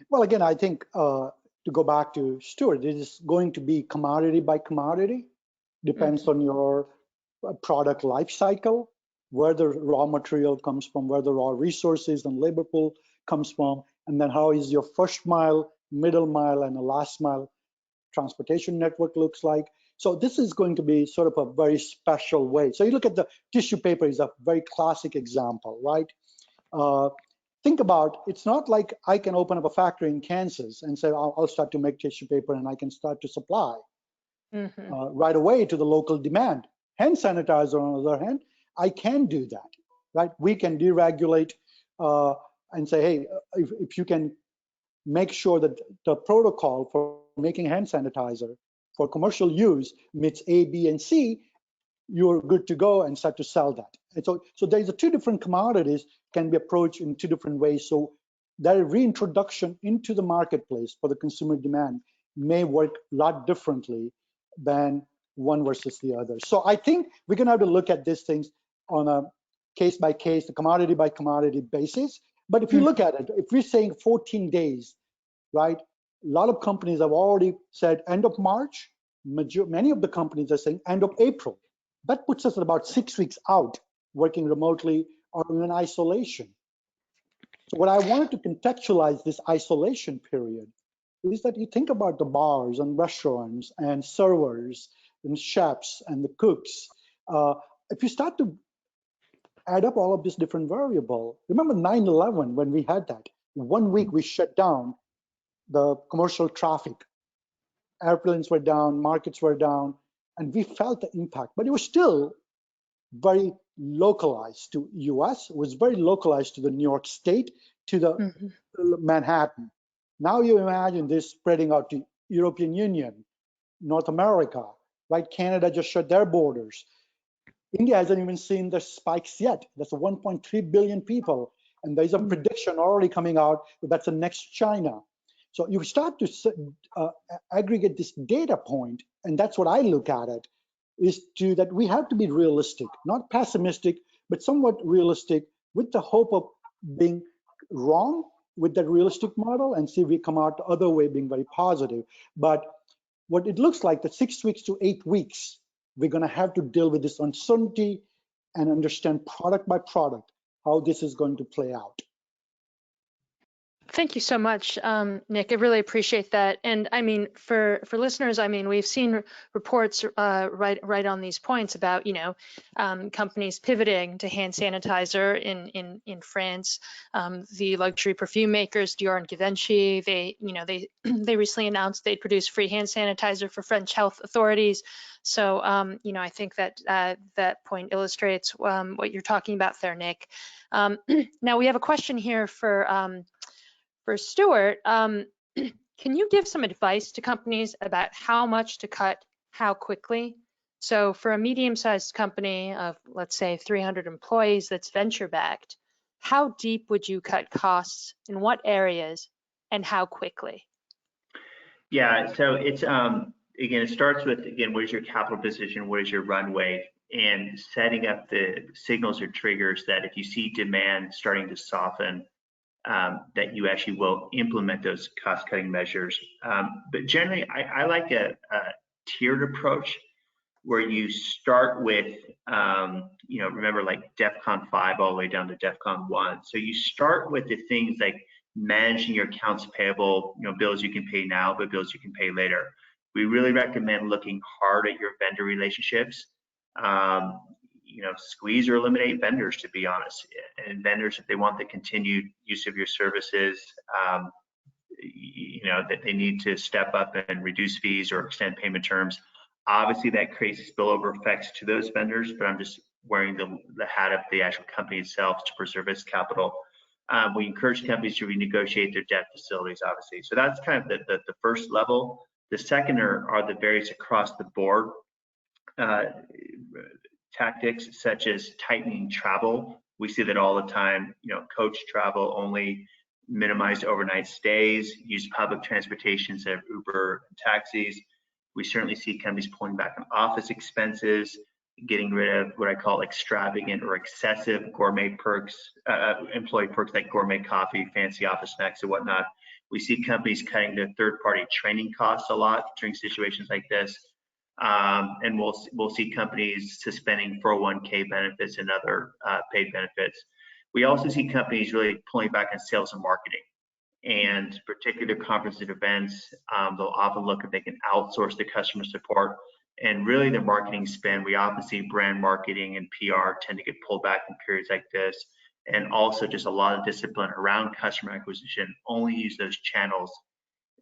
Well, again, I think to go back to Stewart, it is going to be commodity by commodity. Depends on your product life cycle, where the raw material comes from, where the raw resources and labor pool comes from, and then how is your first mile, middle mile, and the last mile transportation network looks like. So this is going to be sort of a very special way. So you look at the tissue paper is a very classic example, right? Think about, it's not like I can open up a factory in Kansas and say, I'll start to make tissue paper and I can start to supply right away to the local demand. Hand sanitizer, on the other hand, I can do that, right? We can deregulate and say, hey, if you can make sure that the protocol for making hand sanitizer for commercial use meets A, B, and C, you're good to go and start to sell that. And so there's two different commodities can be approached in two different ways. So that reintroduction into the marketplace for the consumer demand may work a lot differently than one versus the other. So I think we're gonna have to look at these things on a case by case, a commodity by commodity basis. But if you look at it, if we're saying 14 days, right? A lot of companies have already said end of March. Many of the companies are saying end of April. That puts us at about 6 weeks out, working remotely or in isolation. So what I wanted to contextualize this isolation period is that you think about the bars and restaurants and servers and chefs and the cooks. If you start to add up all of these different variables, remember 9/11 when we had that, 1 week we shut down the commercial traffic. Airplanes were down, markets were down, and we felt the impact, but it was still very localized to US, it was very localized to the New York State, to the Manhattan. Now you imagine this spreading out to European Union, North America, right? Canada just shut their borders. India hasn't even seen the spikes yet. That's 1.3 billion people. And there's a prediction already coming out that that's the next China. So you start to aggregate this data point, and that's what I look at it, is that we have to be realistic, not pessimistic, but somewhat realistic, with the hope of being wrong with that realistic model and see if we come out the other way being very positive. But what it looks like, the 6 weeks to 8 weeks, we're gonna have to deal with this uncertainty and understand product by product how this is going to play out. Thank you so much, Nick. I really appreciate that. And I mean, for listeners, I mean, we've seen reports right on these points about companies pivoting to hand sanitizer in France. The luxury perfume makers Dior and Givenchy, they recently announced they produce free hand sanitizer for French health authorities. So I think that that point illustrates what you're talking about there, Nick. Now we have a question here for Stewart. Can you give some advice to companies about how much to cut, how quickly? So for a medium-sized company of, let's say, 300 employees that's venture-backed, how deep would you cut costs? In what areas? and how quickly? Yeah, so it's again, it starts with, again, what is your capital position, what is your runway, and setting up the signals or triggers that if you see demand starting to soften, that you actually will implement those cost-cutting measures. But generally, I like a tiered approach where you start with, remember, like DEFCON 5 all the way down to DEFCON 1. So you start with the things like managing your accounts payable, bills you can pay now, but bills you can pay later. We really recommend looking hard at your vendor relationships. Squeeze or eliminate vendors, to be honest. And vendors, if they want the continued use of your services, that they need to step up and reduce fees or extend payment terms. Obviously, that creates spillover effects to those vendors, but I'm just wearing the hat of the actual company itself to preserve its capital. We encourage companies to renegotiate their debt facilities, obviously. So that's kind of the first level. The second are the various across the board tactics, such as tightening travel. We see that all the time, coach travel only, minimize overnight stays, use public transportation instead of Uber and taxis. We certainly see companies pulling back on office expenses, getting rid of what I call extravagant or excessive gourmet perks, employee perks like gourmet coffee, fancy office snacks, and whatnot. We see companies cutting their third-party training costs a lot during situations like this. And we'll see companies suspending 401k benefits and other paid benefits. We also see companies really pulling back on sales and marketing. And particular conferences and events, they'll often look if they can outsource the customer support. And really the marketing spend, we often see brand marketing and PR tend to get pulled back in periods like this. And also just a lot of discipline around customer acquisition, only use those channels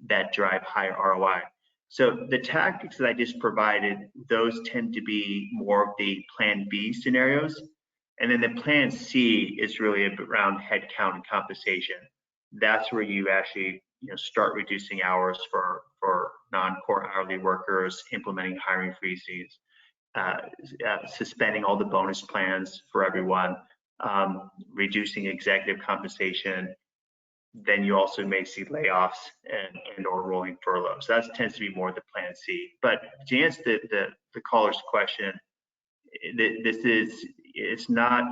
that drive higher ROI. So the tactics that I just provided, those tend to be more of the plan B scenarios. And then the plan C is really around headcount and compensation. That's where you actually start reducing hours for non-core hourly workers, implementing hiring freezes, suspending all the bonus plans for everyone, reducing executive compensation. Then you also may see layoffs and or rolling furloughs. So that tends to be more the plan C. But to answer the caller's question, it's not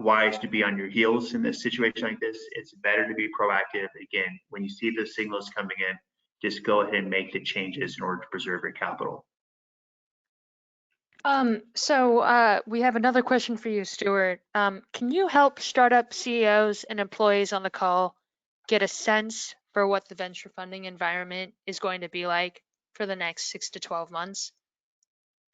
wise to be on your heels in this situation like this. It's better to be proactive. Again, when you see the signals coming in, just go ahead and make the changes in order to preserve your capital. So we have another question for you, Stewart. Can you help startup CEOs and employees on the call get a sense for what the venture funding environment is going to be like for the next 6 to 12 months?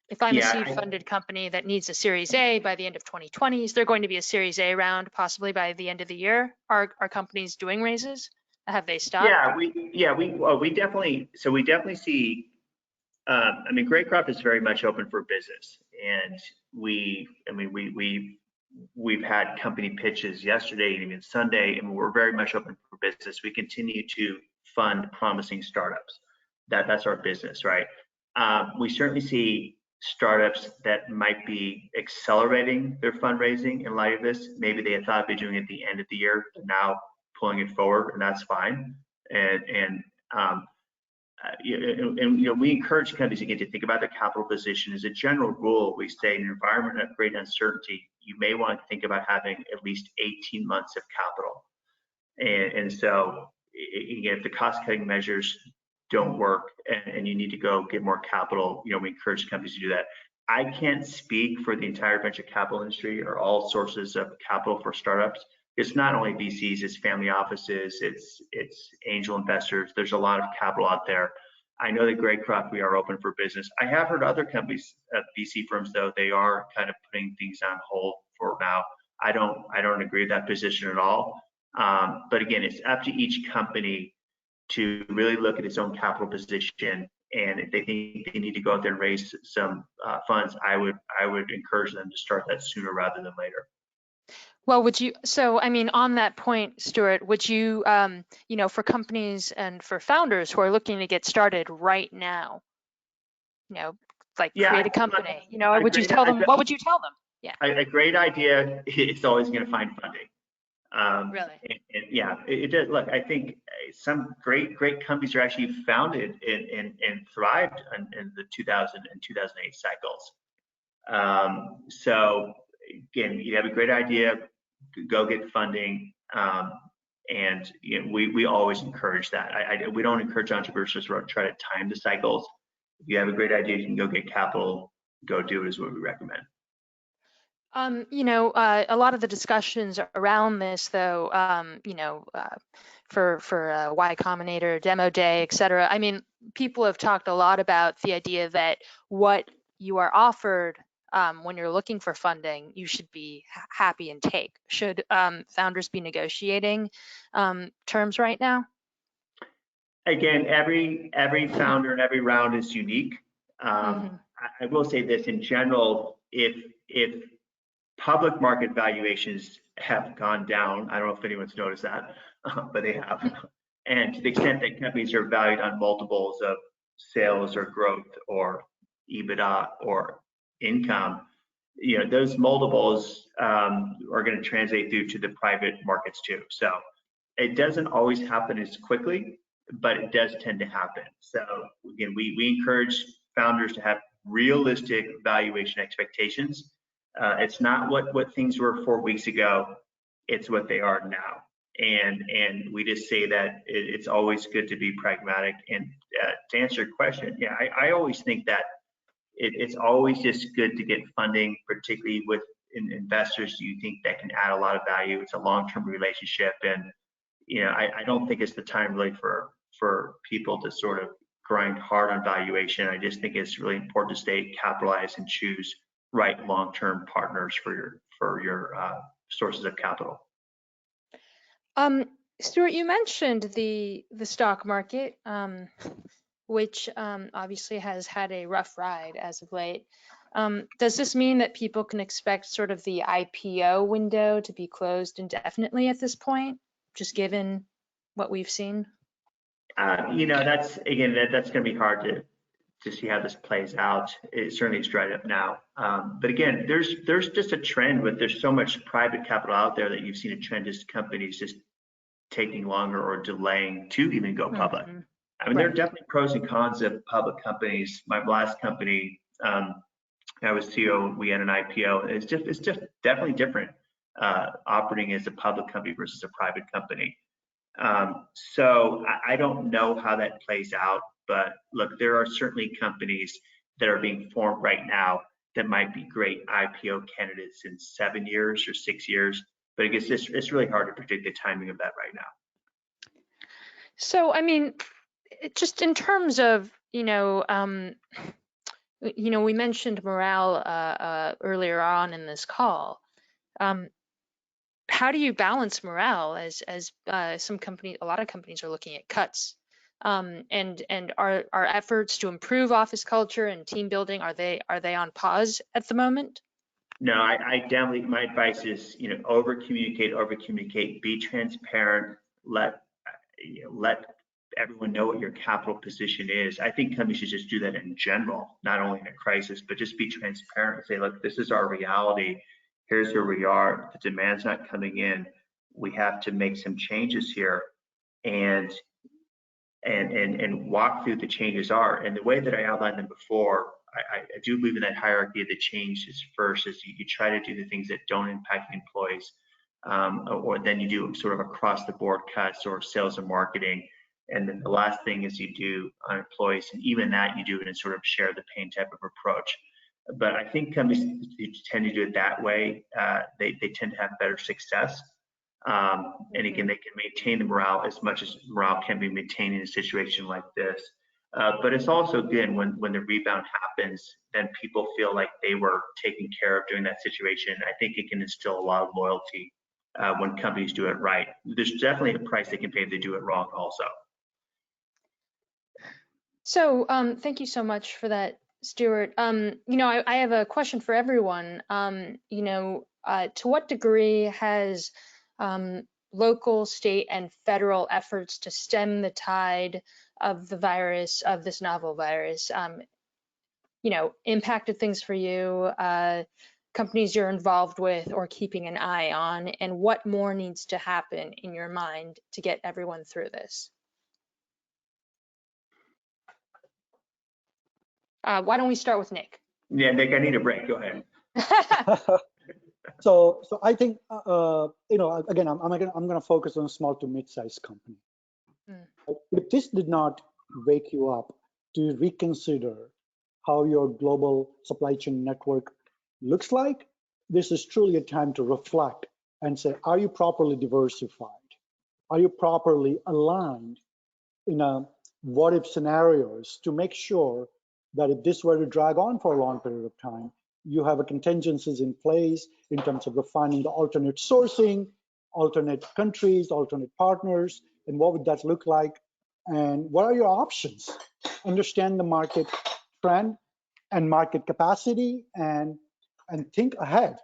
If I'm a seed-funded company that needs a Series A by the end of 2020, is there going to be a Series A round possibly by the end of the year? Are companies doing raises? Have they stopped? We definitely see. Greycroft is very much open for business, and we've had company pitches yesterday and even Sunday, and we're very much open for business. We continue to fund promising startups. That's our business, right? We certainly see startups that might be accelerating their fundraising in light of this. Maybe they had thought of doing it at the end of the year, but now pulling it forward, and that's fine. We encourage companies again to think about their capital position. As a general rule, we say in an environment of great uncertainty, you may want to think about having at least 18 months of capital. And so, again, if the cost-cutting measures don't work and you need to go get more capital, we encourage companies to do that. I can't speak for the entire venture capital industry or all sources of capital for startups. It's not only VCs, it's family offices, it's angel investors. There's a lot of capital out there. I know that Greycroft, we are open for business. I have heard other companies, VC firms, though, they are kind of putting things on hold for now. I don't agree with that position at all. But again, it's up to each company to really look at its own capital position, and if they think they need to go out there and raise some funds, I would encourage them to start that sooner rather than later. Well, on that point, Stewart, would you, for companies and for founders who are looking to get started right now, create a company, what would you tell them? Yeah. A great idea is always going to find funding. Really? And yeah, it does. Look, I think some great companies are actually founded and thrived in the 2000 and 2008 cycles. So again, you have a great idea, go get funding. And you know, we always encourage that. We don't encourage entrepreneurs to sort of try to time the cycles. If you have a great idea, you can go get capital, go do it is what we recommend. You know, a lot of the discussions around this, though, for Y Combinator, Demo Day, et cetera. I mean, people have talked a lot about the idea that what you are offered when you're looking for funding, you should be happy and take. Should founders be negotiating terms right now? Again, every founder and every round is unique. Mm-hmm. I will say this in general: if public market valuations have gone down, I don't know if anyone's noticed that, but they have. And to the extent that companies are valued on multiples of sales or growth or EBITDA or income, you know, those multiples are going to translate through to the private markets too. So it doesn't always happen as quickly, but it does tend to happen. So again, we encourage founders to have realistic valuation expectations. It's not what things were 4 weeks ago, it's what they are now. And we just say that it's always good to be pragmatic. And to answer your question, yeah, I always think that it's always just good to get funding, particularly with investors you think that can add a lot of value. It's a long-term relationship, and you know, I don't think it's the time really for people to sort of grind hard on valuation. I just think it's really important to stay capitalized and choose right long-term partners for your sources of capital. Stewart, you mentioned the stock market, which obviously has had a rough ride as of late. Does this mean that people can expect sort of the IPO window to be closed indefinitely at this point, just given what we've seen? You know, that's going to be hard to see how this plays out. It certainly is dried up now. But again, there's just a trend with there's so much private capital out there that you've seen a trend just companies just taking longer or delaying to even go public. Mm-hmm. I mean, there are definitely pros and cons of public companies. My last company, I was CEO, we had an IPO. It's just definitely different operating as a public company versus a private company. So I don't know how that plays out, but look, there are certainly companies that are being formed right now that might be great IPO candidates in 7 years or 6 years, but I guess it's really hard to predict the timing of that right now. So, I mean, just in terms of, we mentioned morale earlier on in this call. How do you balance morale as a lot of companies are looking at cuts, and are efforts to improve office culture and team building, are they on pause at the moment? No, I definitely, my advice is, you know, over communicate, be transparent, let everyone know what your capital position is. I think companies should just do that in general, not only in a crisis, but just be transparent and say, look, this is our reality. Here's where we are. The demand's not coming in. We have to make some changes here, and walk through the changes are. And the way that I outlined them before, I do believe in that hierarchy of the changes. First is you try to do the things that don't impact the employees, or then you do sort of across the board cuts or sales and marketing. And then the last thing is you do on employees, and even that you do in a sort of share the pain type of approach. But I think companies who tend to do it that way, they tend to have better success. And again, they can maintain the morale as much as morale can be maintained in a situation like this. But it's also good when the rebound happens, then people feel like they were taken care of during that situation. I think it can instill a lot of loyalty when companies do it right. There's definitely a price they can pay if they do it wrong also. So thank you so much for that, Stewart. I have a question for everyone. To what degree has local, state, and federal efforts to stem the tide of the virus, of this novel virus, impacted things for you? companies you're involved with or keeping an eye on, and what more needs to happen in your mind to get everyone through this? Why don't we start with Nick? Yeah, Nick, I need a break. Go ahead. So I think again, I'm going to focus on small to mid-sized company. If this did not wake you up to reconsider how your global supply chain network looks like, this is truly a time to reflect and say, are you properly diversified? Are you properly aligned in a what-if scenarios to make sure that if this were to drag on for a long period of time, you have a contingencies in place in terms of refining the alternate sourcing, alternate countries, alternate partners, and what would that look like? And what are your options? Understand the market trend and market capacity and think ahead.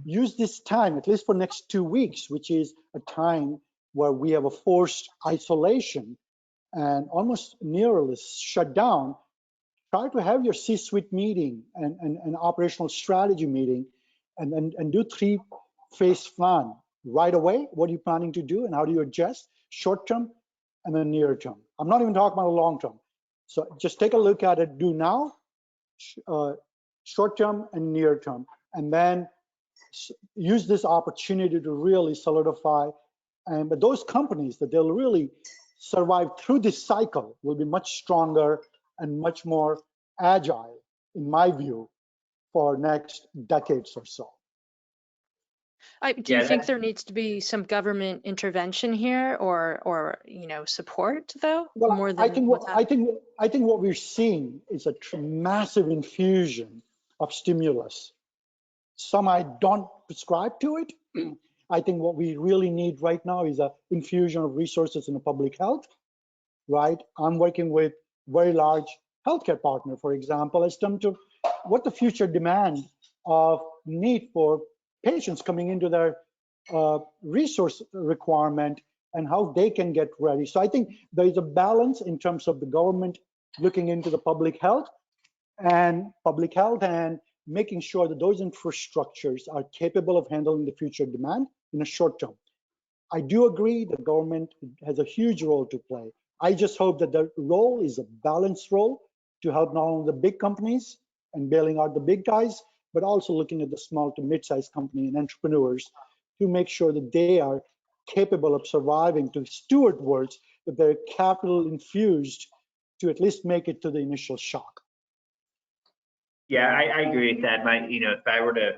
Use this time, at least for next 2 weeks, which is a time where we have a forced isolation and almost nearly shut down. Try to have your C-suite meeting and an operational strategy meeting and do 3-phase plan right away. What are you planning to do and how do you adjust short term and then near term? I'm not even talking about long term. So just take a look at it, do now, short term and near term, and then use this opportunity to really solidify. But those companies that they'll really survive through this cycle will be much stronger and much more agile, in my view, for next decades or so. Do you think there needs to be some government intervention here, or support though? Well, more than I think what we're seeing is a massive infusion of stimulus. Some I don't prescribe to it. I think what we really need right now is an infusion of resources in the public health, right? I'm working with very large healthcare partner, for example, as to what the future demand of need for patients coming into their resource requirement and how they can get ready. So I think there is a balance in terms of the government looking into the public health and making sure that those infrastructures are capable of handling the future demand in the short term. I do agree that government has a huge role to play. I just hope that the role is a balanced role to help not only the big companies and bailing out the big guys, but also looking at the small to mid-sized company and entrepreneurs to make sure that they are capable of surviving, to Stewart words, that they're capital infused to at least make it to the initial shock. Yeah, I agree with that. If I were to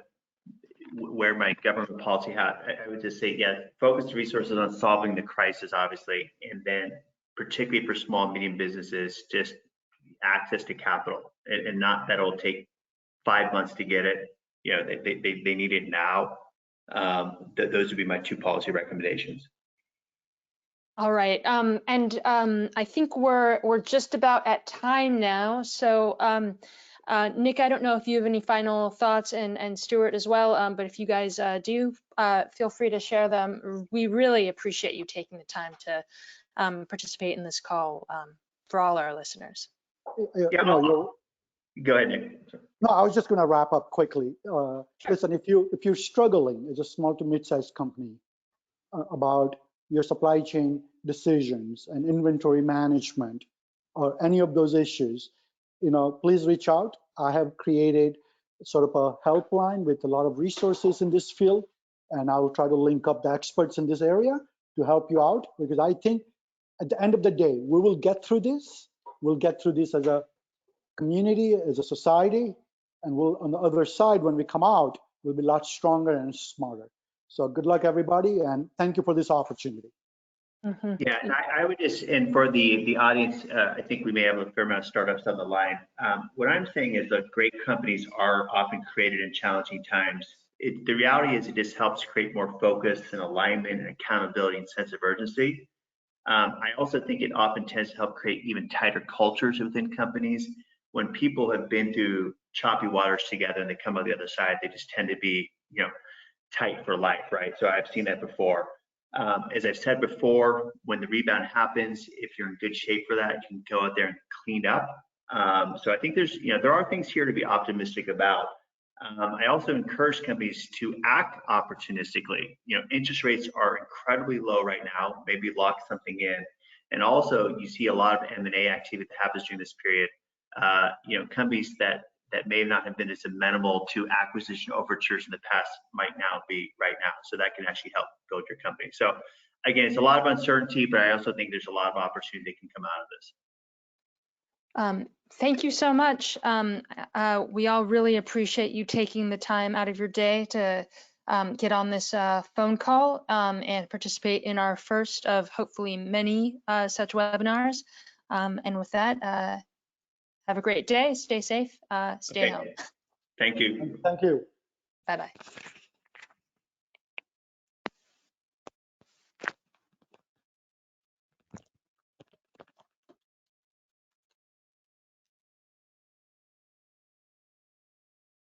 wear my government policy hat, I would just say, yeah, focus resources on solving the crisis, obviously, and then particularly for small and medium businesses, just access to capital, and not that it'll take 5 months to get it. They need it now. Those would be my 2 policy recommendations. All right, I think we're just about at time now. So Nick, I don't know if you have any final thoughts, and Stewart as well, but if you guys do, feel free to share them. We really appreciate you taking the time to participate in this call for all our listeners. Yeah, go ahead, Nick. No, I was just going to wrap up quickly. Listen, if you're struggling as a small to mid-sized company about your supply chain decisions and inventory management or any of those issues, please reach out. I have created sort of a helpline with a lot of resources in this field, and I will try to link up the experts in this area to help you out, because I think at the end of the day, we will get through this. We'll get through this as a community, as a society, and we'll, on the other side, when we come out, we'll be a lot stronger and smarter. So good luck, everybody, and thank you for this opportunity. Mm-hmm. Yeah, and I would just, and for the audience, I think we may have a fair amount of startups on the line. What I'm saying is that great companies are often created in challenging times. The reality is it just helps create more focus and alignment and accountability and sense of urgency. I also think it often tends to help create even tighter cultures within companies. When people have been through choppy waters together and they come on the other side, they just tend to be, tight for life, right? So I've seen that before. As I've said before, when the rebound happens, if you're in good shape for that, you can go out there and clean up. So I think there are things here to be optimistic about. I also encourage companies to act opportunistically. Interest rates are incredibly low right now, maybe lock something in. And also you see a lot of M&A activity that happens during this period. Companies that may not have been as amenable to acquisition overtures in the past might now be right now. So that can actually help build your company. So again, it's a lot of uncertainty, but I also think there's a lot of opportunity that can come out of this. Thank you so much. We all really appreciate you taking the time out of your day to get on this phone call and participate in our first of hopefully many such webinars. And with that, have a great day, stay safe, stay home. Thank you. Thank you. Bye-bye.